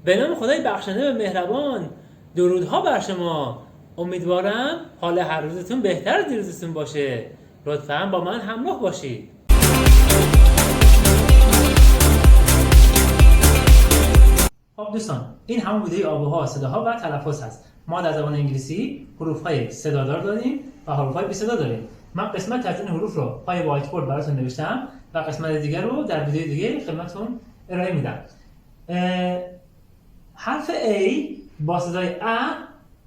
به نام خدای بخشنده و مهربان، درودها بر شما. امیدوارم حال هر روزتون بهتر از دیروزتون باشه. لطفاً با من همراه باشید. خب دوستان، این همون ویدیوی آواها، صداها و تلفظ هست. ما در زبان انگلیسی حروف‌های صدادار داریم و حروف‌های بی صدا داریم. من قسمت از این حروف رو پای وایت بورد براتون نوشتم و قسمت دیگر رو در ویدیو دیگه خدمتتون ارائه میدم. حرف A با صدای A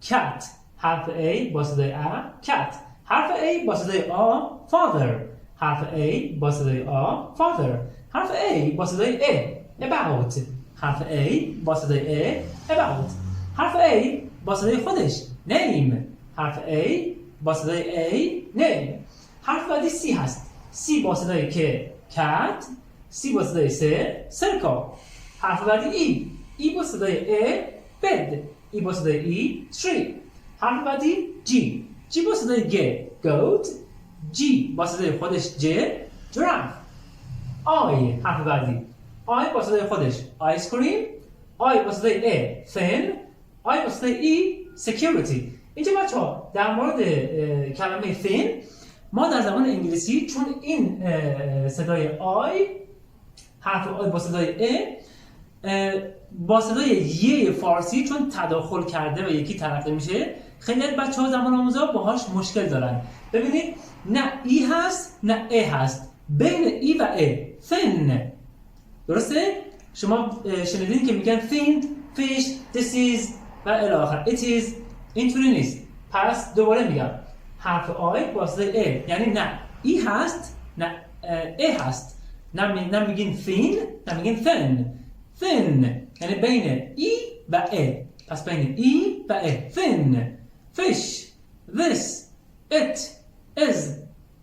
cat. حرف A با صدای A cat. حرف A با صدای A father. حرف A با صدای A father. حرف A با صدای A about. حرف A با صدای A about. حرف A با صدای خودش name. حرف A با صدای A name. حرف بعدی C هست. C با صدای K cat. C با صدای C circle. حرف بعدی E. E با صدای A bed. E با صدای E tree. حرف بعدی G. G با صدای G goat. G با صدای خودش J giraffe. I حرف بعدی I با صدای خودش ice cream. I با صدای A thin. I با صدای E security. اینجا بچه ها در مورد کلمه thin ما در زبان انگلیسی چون این صدای I حرف I با صدای A با صدای ی فارسی چون تداخل کرده و یکی تلقی میشه، خیلی از بچه‌ها زبان آموزا باهاش مشکل دارن. ببینید نه ای هست نه ا هست، بین ای و ا thin. درسته؟ شما شنیدین که میگن thin fish this is و الی آخر it is. اینطوری نیست. پس دوباره میگم حرف آی با صدای ا، یعنی نه ای هست نه ا هست. نه میگین thin نه میگین thin. thin یعنی بین ای و ا. پس بین ای و ا thin. fish this it is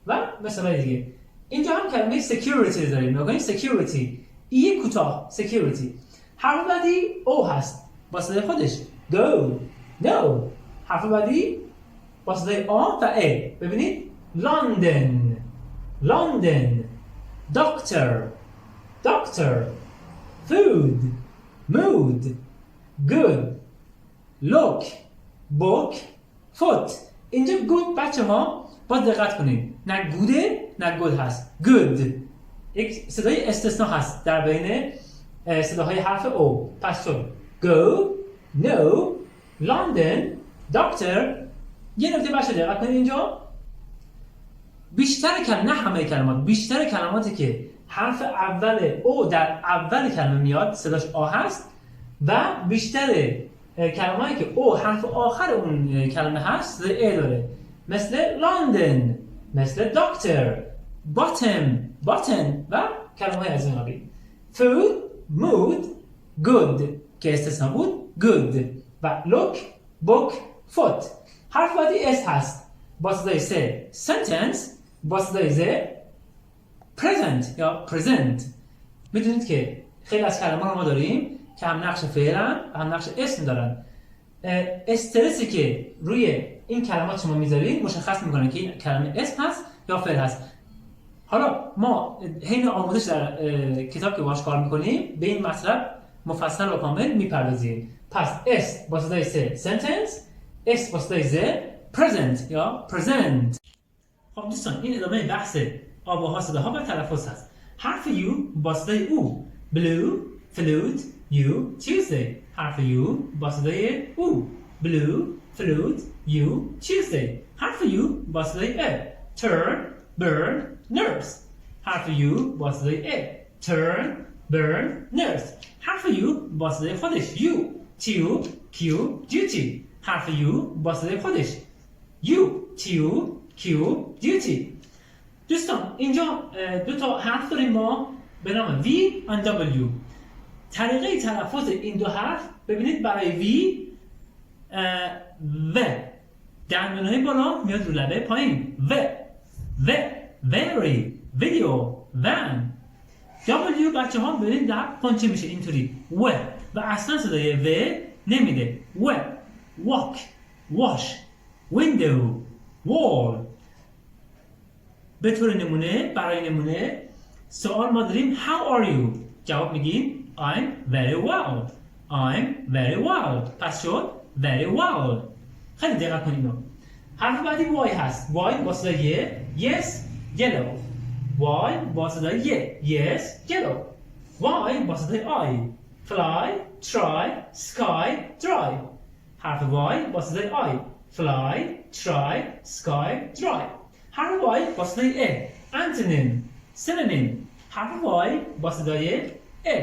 و مثلا دیگه. اینجا هم کلمه security داریم. میگیم security ای کوتاه security. حرف بعدی او هست با صدای خودش go no. حرف بعدی با صدای آ و ا. ببینید London London doctor doctor food mood good look book foot. اینجا good بچه ها باید دقت کنید، نه گوده نه گود هست good. یک صدای استثناء هست در بین صداهای حرف او. پس شد go no London doctor. یه نکته بچه دقت کنید، اینجا بیشتر کلمات، نه همه کلمات، بیشتر کلماتی که حرف اول او در اول کلمه میاد صداش آ هست و بیشتر کلمه‌ای که او حرف آخر اون کلمه هست صدای ا داره، مثل لندن، مثل دکتر، bottom و کلمه‌های از این قبیل. food mood good که استثناء بود good و look book foot. حرف بعدی اس هست با صدای س sentence، با صدای ز present یا present. میدونید که خیلی از کلمات رو ما داریم که هم نقش فعلن و هم نقش اسم دارن. استرسی که روی این کلمات شما میذارید مشخص میکنه که این کلمه اسم هست یا فعل هست. حالا ما حین آموزش در کتاب که باهاش کار میکنیم به این مطلب مفصل و کامل میپردازیم. پس اس با صدای س sentence، اس با صدای ز present یا present. خب دوستان، این ادامه بحث آواها، صداها و تلفظ هست. حرف یو با صدای او blue flute you Tuesday. حرف یو با صدای او blue flute you Tuesday. حرف یو با صدای ا turn burn nurse. حرف یو با صدای ا turn burn nurse. حرف یو با صدای خودش you tube cube duty. حرف یو با صدای خودش you tube cube duty. دوستان اینجا دو تا حرف داریم ما به نام V و W. طریقه تلفظ این دو حرف ببینید، برای V و دندانهای بالا میاد رو لبه پایین و very ویدیو van. W بچه ها ببینید در پانچه میشه اینطوری و اصلا صدای و نمیده. walk wash window wall. به طور نمونه، برای نمونه سوال ما داریم how are you؟ جواب میگیم I'm very well. I'm very well. پس شد very well. خیلی دقت کنید اینو. حرف بعدی Y هست. Y با صدای ی. Yes, yellow. Y با صدای ی. Yes, yellow. Y با صدای I. Fly, try, sky, dry. حرف Y با صدای I. Fly, try, sky, dry. حرف Y با صدای ا. Antonym, synonym. حرف Y با صدای ا.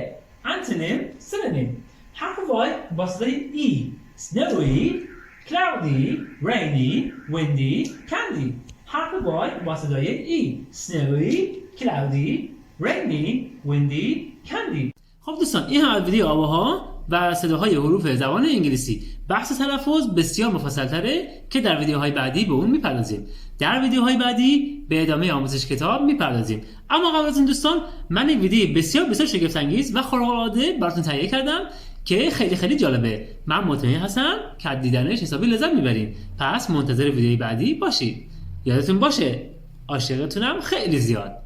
Antonym, synonym. حرف Y با صدای E. Snowy, cloudy, rainy, windy, candy. حرف Y با صدای E. Snowy, cloudy, rainy, windy, candy. خب دوستان این هم ویدیو آواها و صداهای حروف زبان انگلیسی. بحث تلفظ بسیار مفصل‌تره که در ویدیوهای بعدی به اون میپردازیم. در ویدیوهای بعدی به ادامه آموزش کتاب میپردازیم. اما قبل از این دوستان من یک ویدیو بسیار شگفت انگیز و خارق‌العاده براتون تهیه کردم که خیلی جالبه. من مطمئن هستم که از دیدنش حسابی لذت میبرین. پس منتظر ویدیوی بعدی باشید. یادتون باشه عاشقتونم خیلی زیاد.